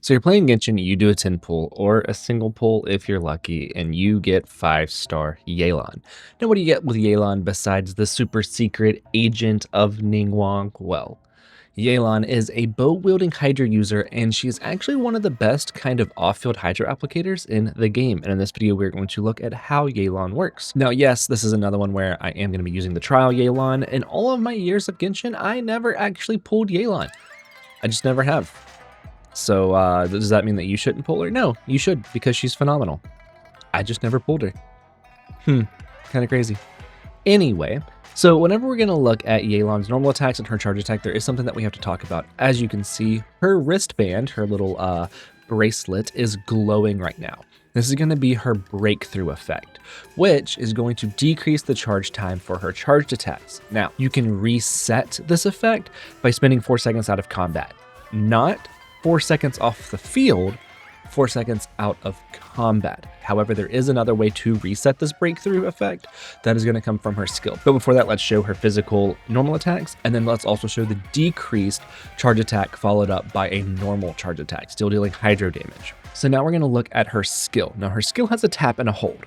So you're playing Genshin, you do a 10 pull or a single pull if you're lucky, and you get 5-star Yelan. Now what do you get with Yelan besides the super secret agent of Ningguang? Well, Yelan is a bow-wielding Hydra user, and she is actually one of the best kind of off-field Hydra applicators in the game. And in this video, we're going to look at how Yelan works. Now, yes, this is another one where I am going to be using the trial Yelan. In all of my years of Genshin, I never actually pulled Yelan. I just never have. So does that mean that you shouldn't pull her? No, you should, because she's phenomenal. I just never pulled her. Kind of crazy. Anyway, so whenever we're going to look at Yelan's normal attacks and her charge attack, there is something that we have to talk about. As you can see, her wristband, her little bracelet, is glowing right now. This is going to be her breakthrough effect, which is going to decrease the charge time for her charged attacks. Now, you can reset this effect by spending 4 seconds out of combat. Not 4 seconds off the field, 4 seconds out of combat. However, there is another way to reset this breakthrough effect that is going to come from her skill. But before that, let's show her physical normal attacks, and then let's also show the decreased charge attack followed up by a normal charge attack, still dealing hydro damage. So now we're going to look at her skill. Now her skill has a tap and a hold.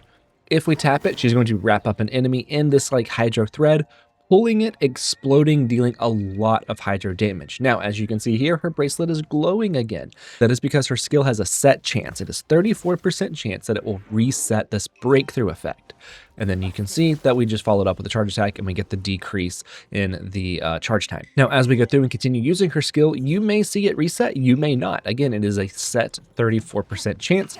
If we tap it, she's going to wrap up an enemy in this like hydro thread, pulling it, exploding, dealing a lot of hydro damage. Now, as you can see here, her bracelet is glowing again. That is because her skill has a set chance. It is 34% chance that it will reset this breakthrough effect. And then you can see that we just followed up with a charge attack and we get the decrease in the charge time. Now, as we go through and continue using her skill, you may see it reset, you may not. Again, it is a set 34% chance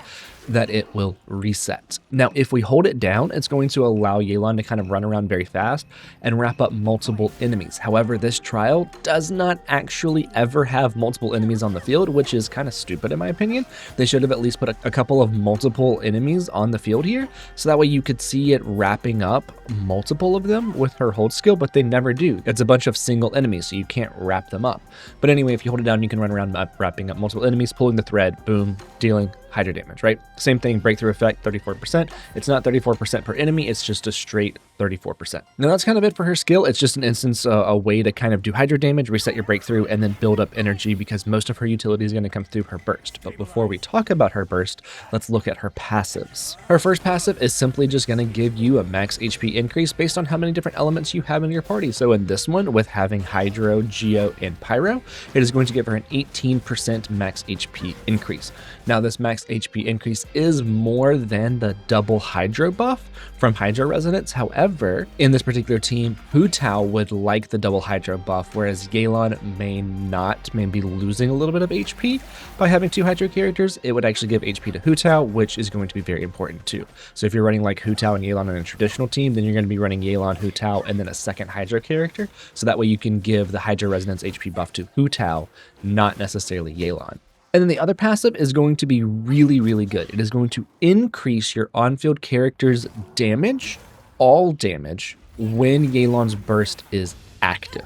that it will reset. Now, if we hold it down, it's going to allow Yelan to kind of run around very fast and wrap up multiple enemies. However, this trial does not actually ever have multiple enemies on the field, which is kind of stupid in my opinion. They should have at least put a couple of multiple enemies on the field here, so that way you could see it wrapping up multiple of them with her hold skill, but they never do. It's a bunch of single enemies, so you can't wrap them up. But anyway, if you hold it down, you can run around wrapping up multiple enemies, pulling the thread, boom, dealing hydro damage, right? Same thing, breakthrough effect, 34%. It's not 34% per enemy, it's just a straight 34%. Now that's kind of it for her skill. It's just an instance, a way to kind of do hydro damage, reset your breakthrough, and then build up energy because most of her utility is going to come through her burst. But before we talk about her burst, let's look at her passives. Her first passive is simply just going to give you a max HP increase based on how many different elements you have in your party. So in this one, with having Hydro, Geo, and Pyro, it is going to give her an 18% max HP increase. Now this max HP increase is more than the double Hydro buff from Hydro Resonance. However, in this particular team, Hu Tao would like the double Hydro buff, whereas Yelan may be losing a little bit of HP by having 2 Hydro characters. It would actually give HP to Hu Tao, which is going to be very important too. So if you're running like Hu Tao and Yelan in a traditional team, then you're going to be running Yelan, Hu Tao, and then a second Hydro character. So that way you can give the Hydro Resonance HP buff to Hu Tao, not necessarily Yelan. And then the other passive is going to be really, really good. It is going to increase your on-field character's damage, all damage, when Yelan's burst is active.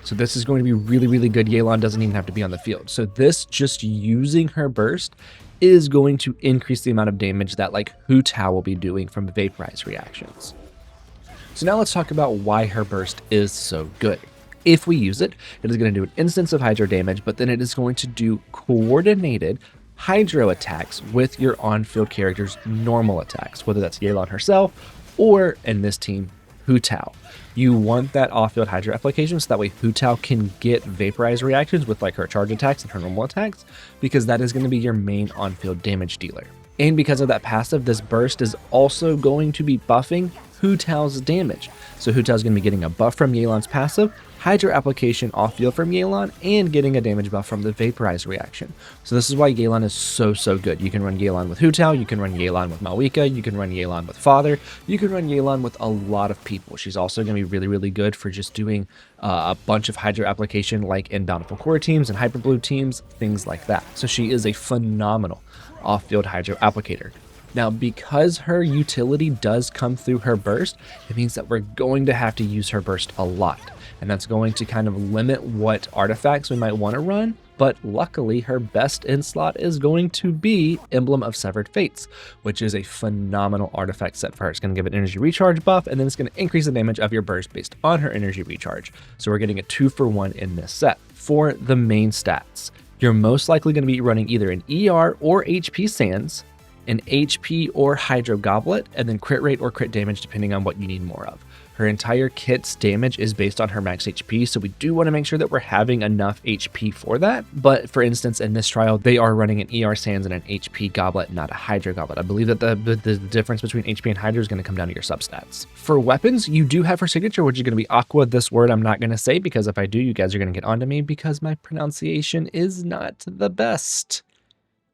So this is going to be really, really good. Yelan doesn't even have to be on the field. So this, just using her burst, is going to increase the amount of damage that like Hu Tao will be doing from vaporize reactions. So now let's talk about why her burst is so good. If we use it, it is going to do an instance of hydro damage, but then it is going to do coordinated hydro attacks with your on-field character's normal attacks, whether that's Yelan herself or, in this team, Hu Tao. You want that off-field hydro application so that way Hu Tao can get vaporize reactions with like her charge attacks and her normal attacks, because that is going to be your main on-field damage dealer. And because of that passive, this burst is also going to be buffing Hu Tao's damage. So Hu Tao's going to be getting a buff from Yelan's passive, hydro application off field from Yelan, and getting a damage buff from the vaporize reaction. So this is why Yelan is so good. You can run Yelan with Hu Tao, you can run Yelan with Malwika, you can run Yelan with Father, you can run Yelan with a lot of people. She's also going to be really, really good for just doing a bunch of hydro application like in Bountiful Core teams and Hyper Blue teams, things like that. So she is a phenomenal off-field hydro applicator. Now, because her utility does come through her burst, it means that we're going to have to use her burst a lot. And that's going to kind of limit what artifacts we might want to run. But luckily, her best in slot is going to be Emblem of Severed Fates, which is a phenomenal artifact set for her. It's going to give an energy recharge buff, and then it's going to increase the damage of your burst based on her energy recharge. So we're getting a 2-for-1 in this set. For the main stats, you're most likely going to be running either an ER or HP Sands, an HP or Hydro Goblet, and then crit rate or crit damage depending on what you need more of. Her entire kit's damage is based on her max HP, so we do want to make sure that we're having enough HP for that. But for instance, in this trial, they are running an ER Sands and an HP Goblet, not a Hydro Goblet. I believe that the difference between HP and Hydro is going to come down to your substats. For weapons, you do have her signature, which is going to be Aqua. This word I'm not going to say, because if I do, you guys are going to get onto me because my pronunciation is not the best.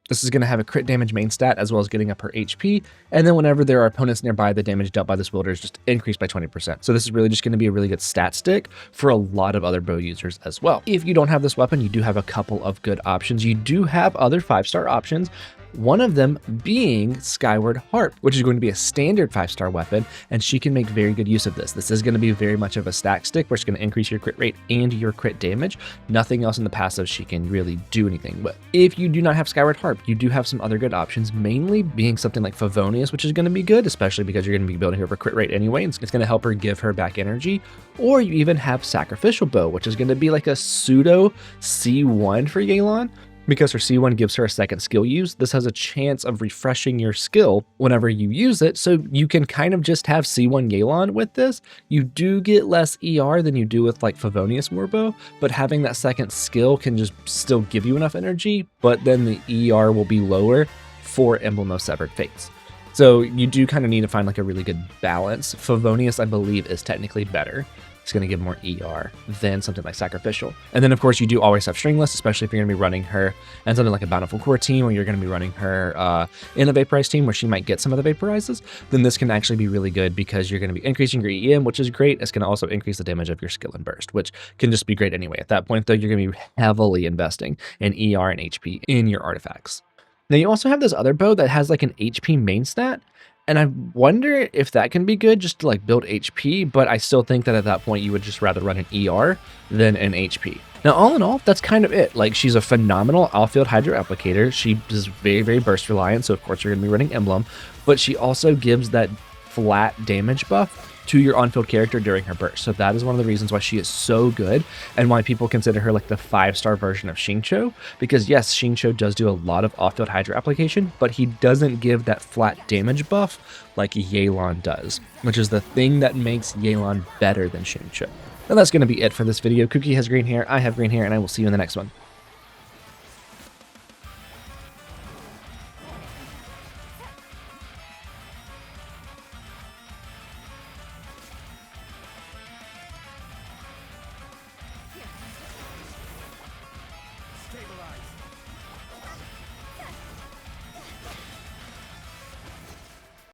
This is going to have a crit damage main stat as well as getting up her HP, and then whenever there are opponents nearby, the damage dealt by this wielder is just increased by 20%. So this is really just going to be a really good stat stick for a lot of other bow users as well. If you don't have this weapon, you do have a couple of good options. You do have other 5-star options. One of them being Skyward Harp, which is going to be a standard 5-star weapon, and she can make very good use of this. This is going to be very much of a stack stick where it's going to increase your crit rate and your crit damage. Nothing else in the passive she can really do anything with. If you do not have Skyward Harp, you do have some other good options, mainly being something like Favonius, which is going to be good, especially because you're going to be building her for crit rate anyway, and it's going to help her give her back energy. Or you even have Sacrificial Bow, which is going to be like a pseudo C1 for Yelan. Because her C1 gives her a second skill use, this has a chance of refreshing your skill whenever you use it, so you can kind of just have C1 Yelan with this. You do get less ER than you do with like Favonius Warbow, but having that second skill can just still give you enough energy, but then the ER will be lower for Emblem of Severed Fates. So you do kind of need to find like a really good balance. Favonius, I believe, is technically better. It's going to give more ER than something like Sacrificial. And then, of course, you do always have Stringless, especially if you're going to be running her and something like a Bountiful Core team, where you're going to be running her in a Vaporize team where she might get some of the Vaporizes. Then this can actually be really good because you're going to be increasing your EM, which is great. It's going to also increase the damage of your skill and burst, which can just be great anyway. At that point, though, you're going to be heavily investing in ER and HP in your artifacts. Now, you also have this other bow that has like an HP main stat. And I wonder if that can be good just to like build HP, but I still think that at that point you would just rather run an ER than an HP. Now, all in all, that's kind of it. Like, she's a phenomenal outfield Hydro Applicator. She is very, very burst reliant, so of course you're going to be running Emblem, but she also gives that flat damage buff to your on-field character during her burst. So that is one of the reasons why she is so good and why people consider her like the 5-star version of Xingqiu, because yes, Xingqiu does do a lot of off-field Hydro application, but he doesn't give that flat damage buff like Yelan does, which is the thing that makes Yelan better than Xingqiu. Now that's going to be it for this video. Kuki has green hair, I have green hair, and I will see you in the next one.